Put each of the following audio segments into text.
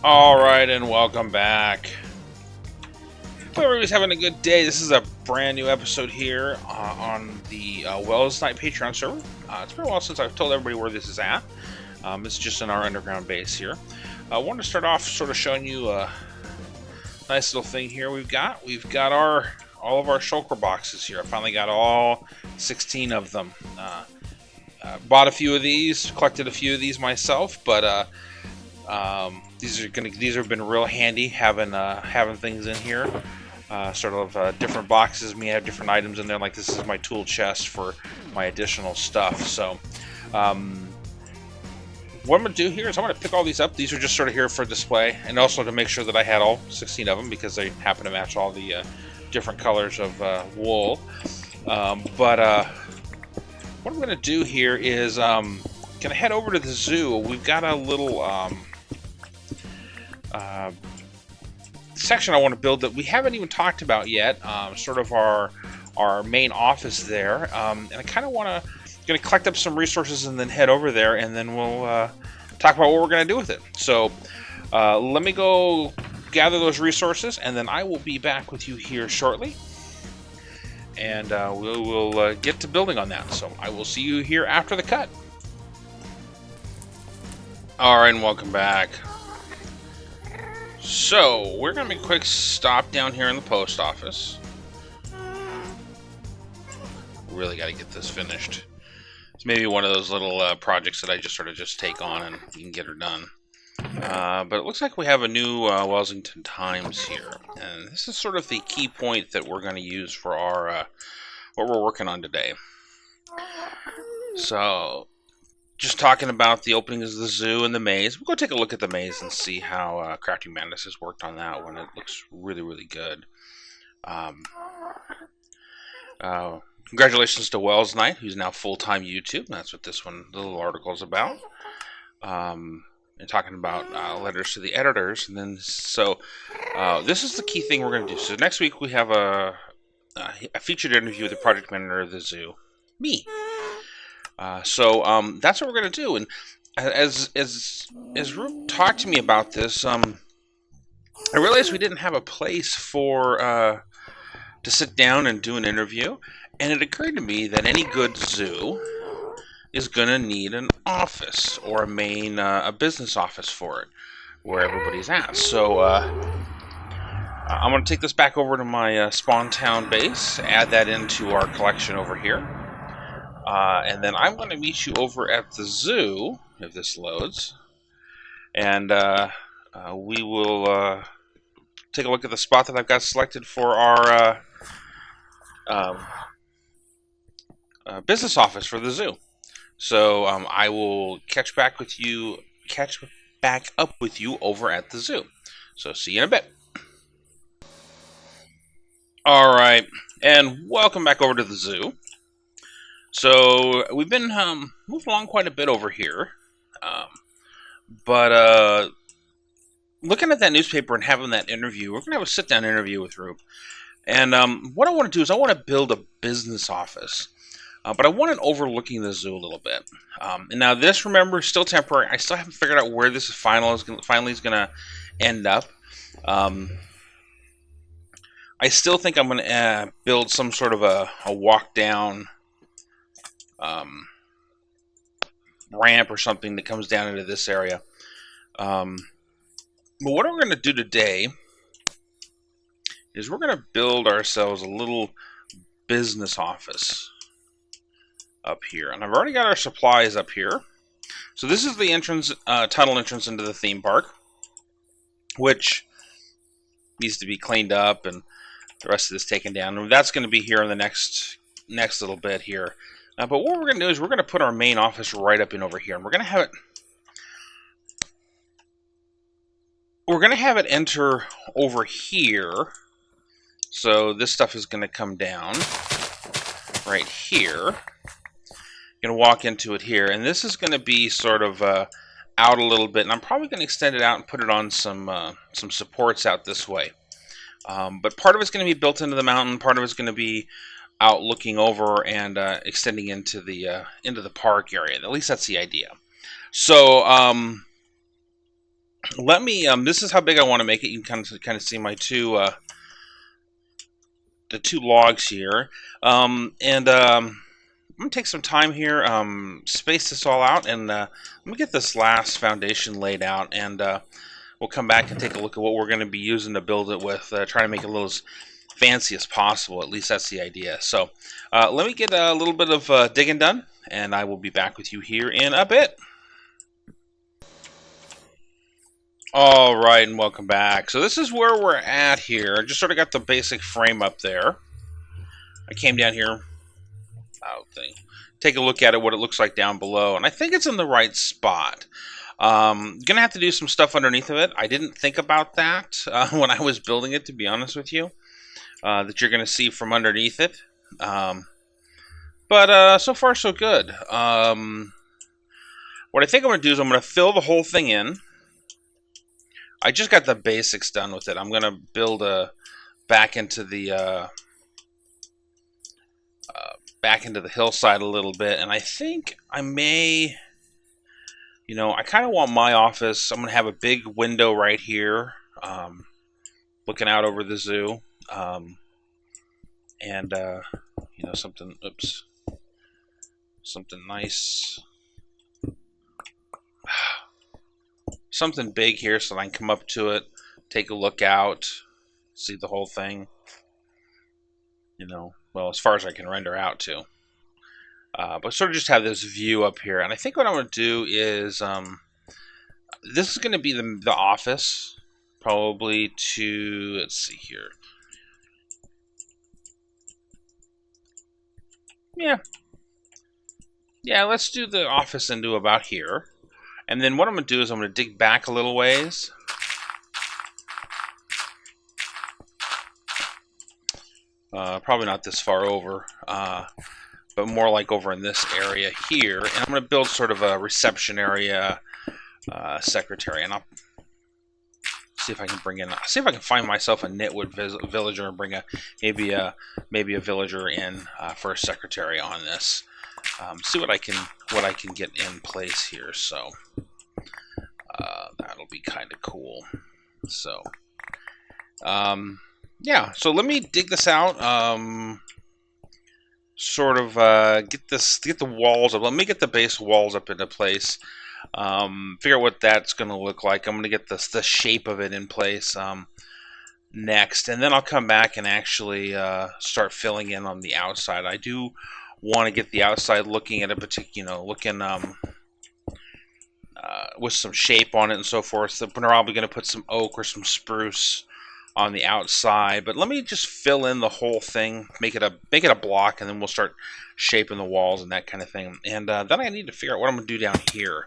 Alright, and welcome back. Hope everybody's having a good day. This is a brand new episode here on the Welsington Patreon server. It's been a while since I've told everybody where this is at. It's just in our underground base here. I want to start off sort of showing you a nice little thing here we've got. We've got all of our shulker boxes here. I finally got all 16 of them. Bought a few of these, collected a few of these myself, but these have been real handy having things in here. Different boxes. Me have different items in there. Like this is my tool chest for my additional stuff. So, what I'm gonna do here is I'm gonna pick all these up. These are just sort of here for display, and also to make sure that I had all 16 of them because they happen to match all the different colors of wool. What I'm gonna do here is gonna head over to the zoo. We've got a little section I want to build that we haven't even talked about yet. Sort of our main office there, and I kind of want to collect up some resources and then head over there, and then we'll talk about what we're gonna do with it. So let me go gather those resources, and then I will be back with you here shortly, and we will get to building on that. So I will see you here after the cut. All right, and welcome back. So, we're going to make a quick stop down here in the post office. Really got to get this finished. It's maybe one of those little projects that I just take on and you can get her done. But it looks like we have a new Welsington Times here. And this is sort of the key point that we're going to use for our what we're working on today. So, just talking about the openings of the zoo and the maze. We'll go take a look at the maze and see how Crafty Madness has worked on that one. It looks really, really good. Congratulations to Wells Knight, who's now full-time YouTube. That's what this little article is about. And talking about letters to the editors. And then, this is the key thing we're going to do. So next week we have a featured interview with the project manager of the zoo, me. That's what we're gonna do. And as Roop talked to me about this, I realized we didn't have a place for to sit down and do an interview, and it occurred to me that any good zoo is gonna need an office or a business office for it, where everybody's at. So I'm gonna take this back over to my Spawn Town base, add that into our collection over here. And then I'm going to meet you over at the zoo, if this loads. And we will take a look at the spot that I've got selected for our business office for the zoo. So I will catch back up with you over at the zoo. So see you in a bit. Alright, and welcome back over to the zoo. So we've been moving along quite a bit over here, but looking at that newspaper and having that interview, we're going to have a sit-down interview with Rube. And what I want to do is I want to build a business office, but I want it overlooking the zoo a little bit. And now this, remember, is still temporary. I still haven't figured out where this finally is going to end up. I still think I'm going to build some sort of a walk-down ramp or something that comes down into this area. But what we're going to do today is we're going to build ourselves a little business office up here. And I've already got our supplies up here. So this is the entrance, tunnel entrance into the theme park, which needs to be cleaned up and the rest of this taken down. And that's going to be here in the next little bit here. But what we're going to do is we're going to put our main office right up in over here, and we're going to have it enter over here. So this stuff is going to come down right here. Going to walk into it here, and this is going to be sort of out a little bit, and I'm probably going to extend it out and put it on some supports out this way. But part of it's going to be built into the mountain, part of it's going to be out looking over and extending into the park area. At least that's the idea. So let me. This is how big I want to make it. You can kind of see my the two logs here, and I'm gonna take some time here, space this all out, and let me get this last foundation laid out, and we'll come back and take a look at what we're going to be using to build it with, trying to make it a little as fancy as possible. At least that's the idea. So let me get a little bit of digging done, and I will be back with you here in a bit. All right, and welcome back. So this is where we're at here. I just sort of got the basic frame up there. I came down here, take a look at it, what it looks like down below, and I think it's in the right spot. Gonna have to do some stuff underneath of it. I didn't think about that when I was building it, to be honest with you, that you're gonna see from underneath it. But so far so good. What I think I'm gonna do is I'm gonna fill the whole thing in. I just got the basics done with it. I'm gonna build back into the hillside a little bit, and I think I may, I kind of want my office. I'm gonna have a big window right here, looking out over the zoo, and something. Oops, something nice. Something big here so that I can come up to it, take a look out, see the whole thing. Well, as far as I can render out to. But sort of just have this view up here. And I think what I'm going to do is, this is going to be the office, probably to, let's see here. Yeah, let's do the office into about here. And then what I'm going to do is I'm going to dig back a little ways. Probably not this far over, but more like over in this area here. And I'm going to build sort of a reception area, secretary. And I'll see if I can bring in, see if I can find myself a Knitwood villager and bring maybe a villager in for a secretary on this. See what I can get in place here. So that'll be kind of cool. So yeah. So let me dig this out. Sort of get the walls up. Let me get the base walls up into place. Figure out what that's going to look like. I'm going to get the shape of it in place next, and then I'll come back and actually start filling in on the outside. I do want to get the outside looking at a particular, with some shape on it and so forth. So we're probably going to put some oak or some spruce on the outside, but let me just fill in the whole thing, make it a block, and then we'll start shaping the walls and that kind of thing. And then I need to figure out what I'm going to do down here.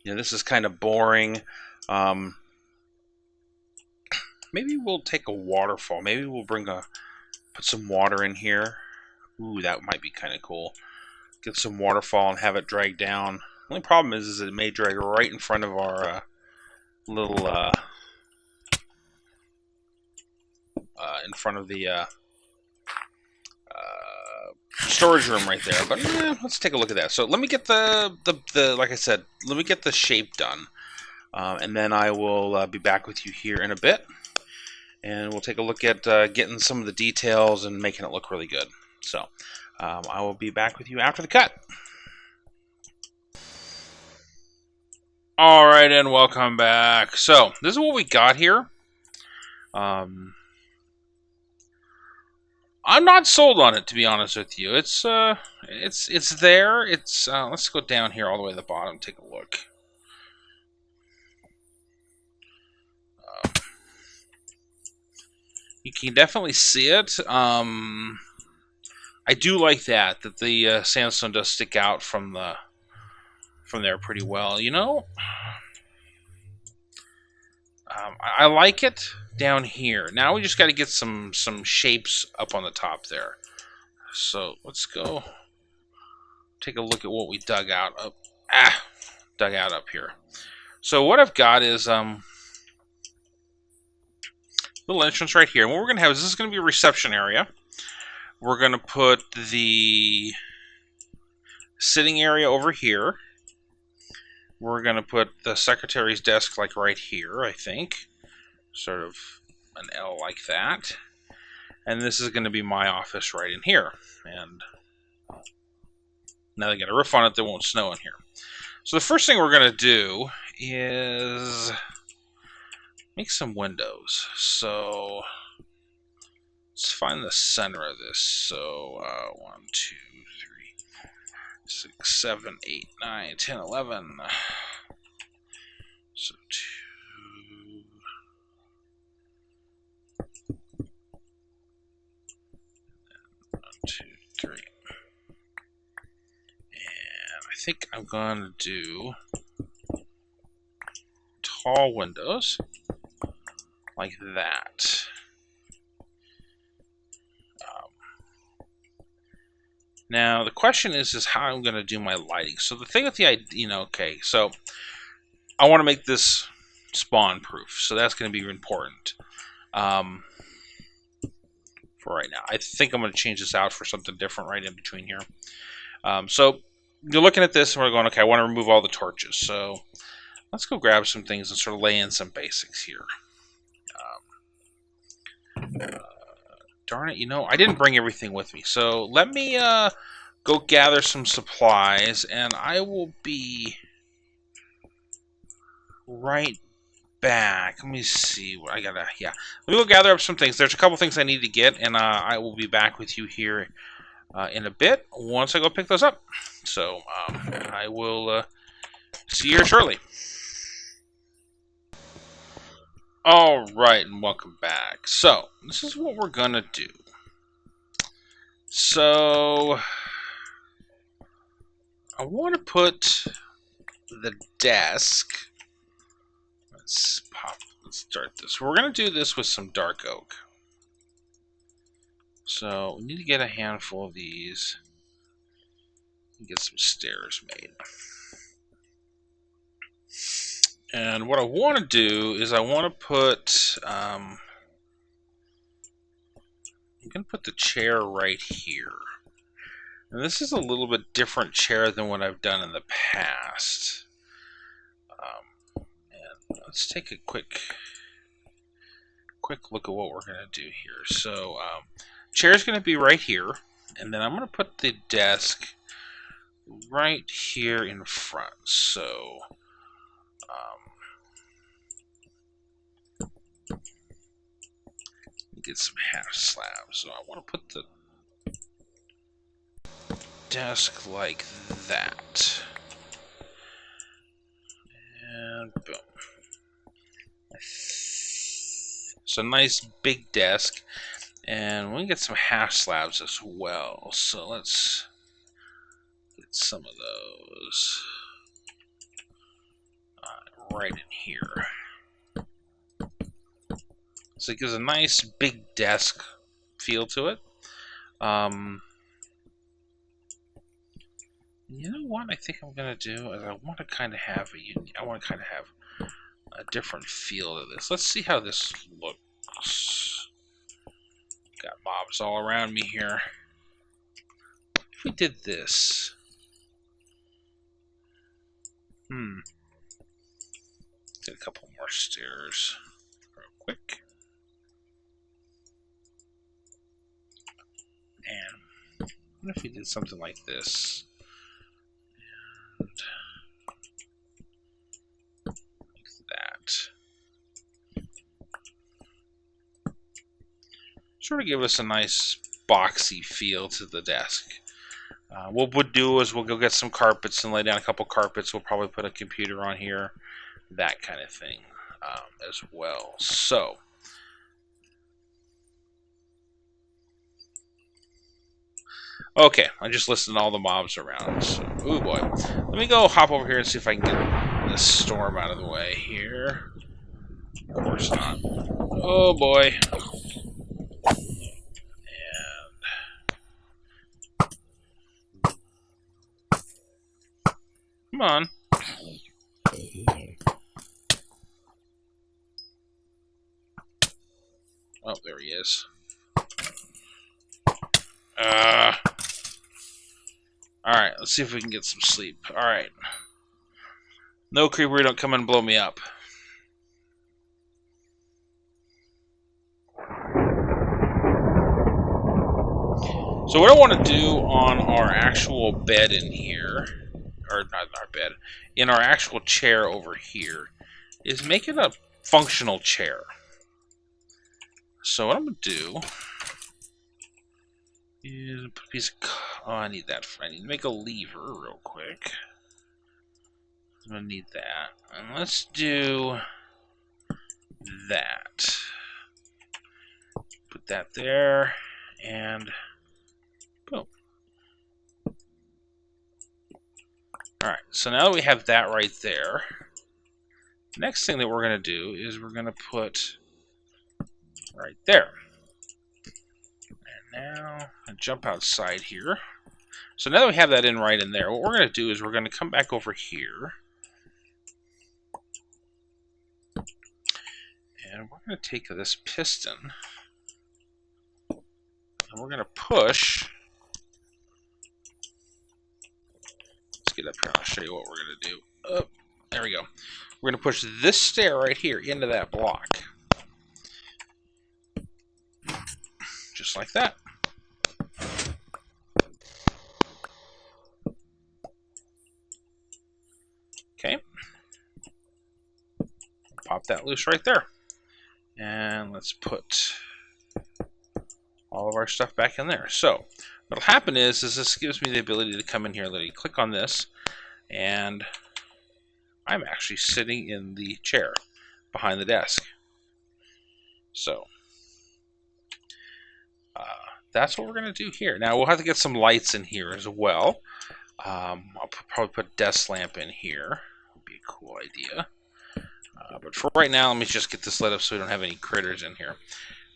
This is kind of boring. Maybe we'll take a waterfall. Maybe we'll put some water in here. Ooh, that might be kind of cool. Get some waterfall and have it drag down. The only problem is it may drag right in front of our little in front of the storage room right there. But let's take a look at that. So let me get the like I said, let me get the shape done, and then I will be back with you here in a bit, and we'll take a look at getting some of the details and making it look really good. So I will be back with you after the cut. All right, and welcome back. So this is what we got here. I'm not sold on it, to be honest with you. It's there. It's let's go down here all the way to the bottom. Take a look. You can definitely see it. I do like that the sandstone does stick out from there pretty well. I like it down here. Now we just got to get some shapes up on the top there. So let's go take a look at what we dug out up here. So what I've got is little entrance right here. And what we're gonna have is this is gonna be a reception area. We're gonna put the sitting area over here. we're going to put the secretary's desk like right here, I think. Sort of an L like that. And this is going to be my office right in here. And now they got a roof on it, there won't snow in here. So the first thing we're going to do is make some windows. So let's find the center of this. So 1, 2, 3, 6, 7, 8, 9, 10, 11. So 1, 2, 3. And I think I'm going to do tall windows like that. Now the question is how I'm going to do my lighting. So the thing with the idea, okay, so I want to make this spawn proof, so that's going to be important for right now. I think I'm going to change this out for something different right in between here. So you're looking at this and we're going, okay, I want to remove all the torches. So let's go grab some things and sort of lay in some basics here. Darn it, I didn't bring everything with me. So let me go gather some supplies, and I will be right back. Let me see what I gotta. Yeah, let me go gather up some things. There's a couple things I need to get, and I will be back with you here in a bit once I go pick those up. So I will see you here shortly. All right, and welcome back. So this is what we're gonna do. So I want to put the desk. Let's start this. We're going to do this with some dark oak. So we need to get a handful of these and get some stairs made. And what I want to do is I want to put I'm going to put the chair right here. And this is a little bit different chair than what I've done in the past. And let's take a quick look at what we're going to do here. So chair's going to be right here, and then I'm going to put the desk right here in front. So get some half slabs. So I want to put the desk like that. And boom. It's a nice big desk. And we get some half slabs as well. So let's get some of those right in here. So it gives a nice big desk feel to it. You know what I think I'm gonna do is I want to kind of have a different feel to this. Let's see how this looks. Got mobs all around me here. If we did this, get a couple more stairs real quick. And what if we did something like this? And like that. Sort of give us a nice boxy feel to the desk. What we'll do is we'll go get some carpets and lay down a couple carpets. We'll probably put a computer on here, that kind of thing as well. So okay, I just listed all the mobs around. So, ooh boy. Let me go hop over here and see if I can get this storm out of the way here. Of course not. Oh boy. And come on. Oh, there he is. Alright, let's see if we can get some sleep. Alright. No, creeper, don't come and blow me up. So what I want to do on our actual bed in here, or not our bed, in our actual chair over here, is make it a functional chair. So what I'm going to do is put a piece of... Oh, I need that. I need to make a lever real quick. I'm going to need that. And let's do that. Put that there, and boom. Alright, so now that we have that right there, the next thing that we're going to do is we're going to put right there. And now, I'll jump outside here. So now that we have that right in there, what we're going to do is we're going to come back over here. And we're going to take this piston, and we're going to push. Let's get up here and I'll show you what we're going to do. Oh, there we go. We're going to push this stair right here into that block. Just like that. Okay. Pop that loose right there. And let's put all of our stuff back in there. So what'll happen is this gives me the ability to come in here, literally click on this, and I'm actually sitting in the chair behind the desk. So that's what we're going to do here. Now we'll have to get some lights in here as well. I'll probably put a desk lamp in here. Would be a cool idea. But for right now, let me just get this lit up so we don't have any critters in here.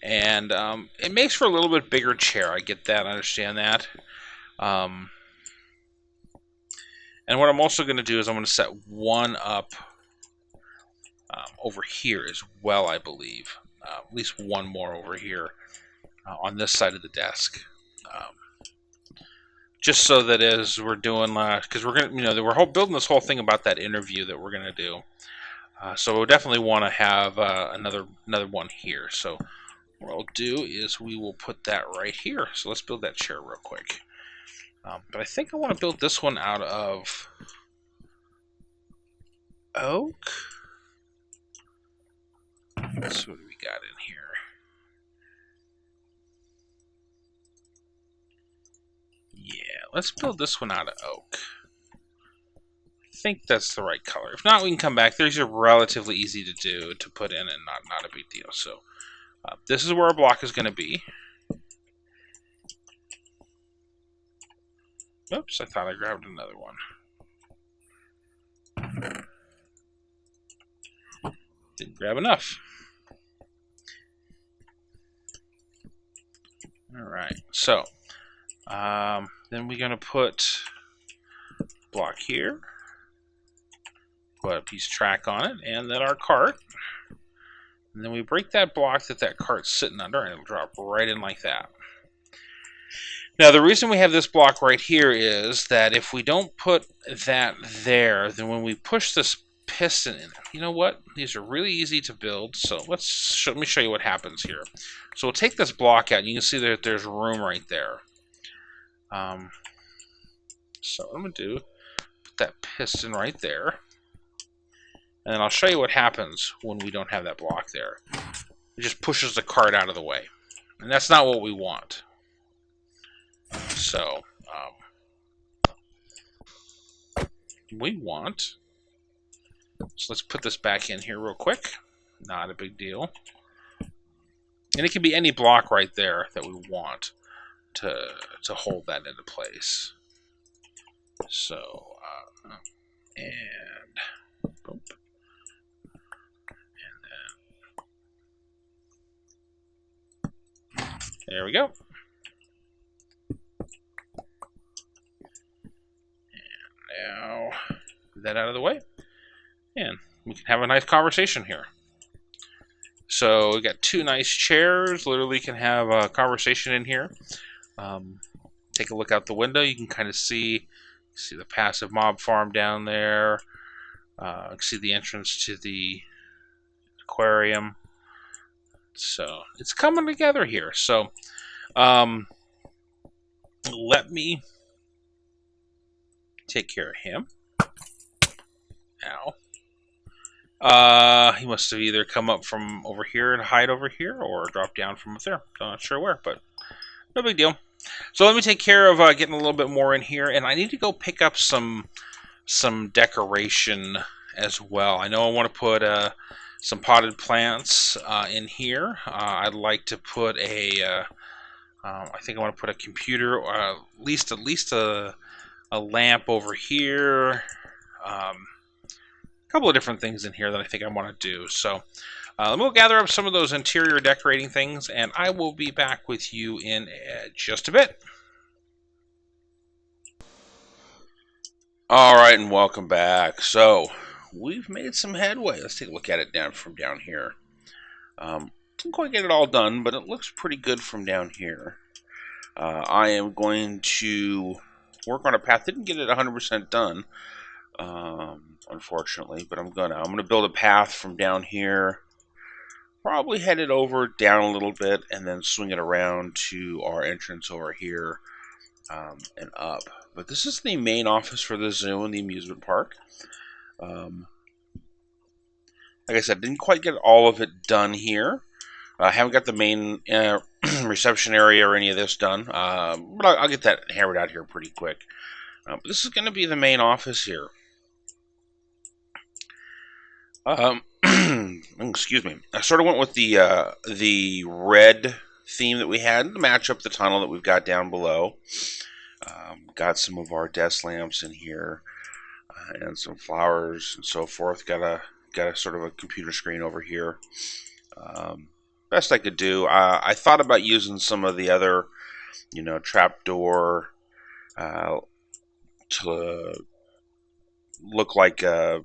And it makes for a little bit bigger chair. I get that. I understand that. And what I'm also going to do is I'm going to set one up over here as well, I believe. At least one more over here on this side of the desk. Just so that as we're doing, because we're going to, we're building this whole thing about that interview that we're going to do. So we'll definitely want to have another one here. So what I'll do is we will put that right here. So let's build that chair real quick. But I think I want to build this one out of oak. Let's see what we got in here. Yeah, let's build this one out of oak. I think that's the right color. If not, we can come back. These are relatively easy to do, to put in, and not a big deal. So this is where our block is going to be. Oops, I thought I grabbed another one. Didn't grab enough. Alright, so then we're going to put block here, put a piece of track on it, and then our cart. And then we break that block that cart's sitting under, and it'll drop right in like that. Now, the reason we have this block right here is that if we don't put that there, then when we push this piston in, you know what? These are really easy to build, so let me show you what happens here. So we'll take this block out, and you can see that there's room right there. So what I'm going to do, put that piston right there, and then I'll show you what happens when we don't have that block there. It just pushes the cart out of the way, and that's not what we want. So we want, so let's put this back in here real quick. Not a big deal. And it can be any block right there that we want to hold that into place. So and boom. And then there we go. Now, get that out of the way, and we can have a nice conversation here. So we got two nice chairs. Literally can have a conversation in here. Take a look out the window. You can kind of see the passive mob farm down there. see the entrance to the aquarium. So it's coming together here. So let me take care of him. Ow. He must have either come up from over here and hide over here, or drop down from up there. I'm not sure where, but no big deal. So let me take care of getting a little bit more in here, and I need to go pick up some decoration as well. I know I want to put some potted plants in here. I'd like to put a I think I want to put a computer, or at least a lamp over here. A couple of different things in here that I think I want to do. So let me go gather up some of those interior decorating things, and I will be back with you in just a bit. All right, and welcome back. So we've made some headway. Let's take a look at it from down here. Didn't quite get it all done, but it looks pretty good from down here. I am going to work on a path. Didn't get it 100% done, unfortunately, but I'm gonna build a path from down here. Probably head it over down a little bit, and then swing it around to our entrance over here and up. But this is the main office for the zoo and the amusement park. Like I said, didn't quite get all of it done here. I haven't got the main reception area or any of this done, but I'll get that hammered out here pretty quick. But this is going to be the main office here. Excuse me. I sort of went with the red theme that we had to match up the tunnel that we've got down below. Got some of our desk lamps in here, and some flowers and so forth. Got a sort of a computer screen over here. Best I could do. I thought about using some of the other, trapdoor to look like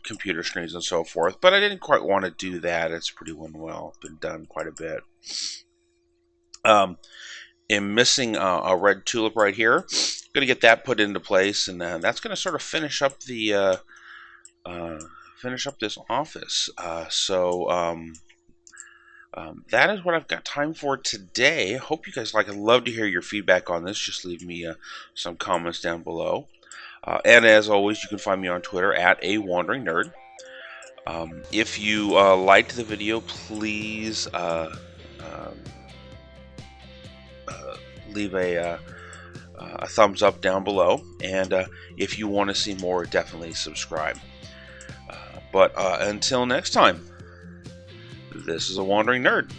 computer screens and so forth, but I didn't quite want to do that. It's pretty well been done quite a bit. I'm missing a red tulip right here. Going to get that put into place, and that's going to sort of finish up the finish up this office. That is what I've got time for today. Hope you guys like it. I'd love to hear your feedback on this. Just leave me some comments down below. And as always, you can find me on Twitter at @AWanderingNerd. If you liked the video, please leave a thumbs up down below. And if you want to see more, definitely subscribe. But until next time, this is a Wandering Nerd.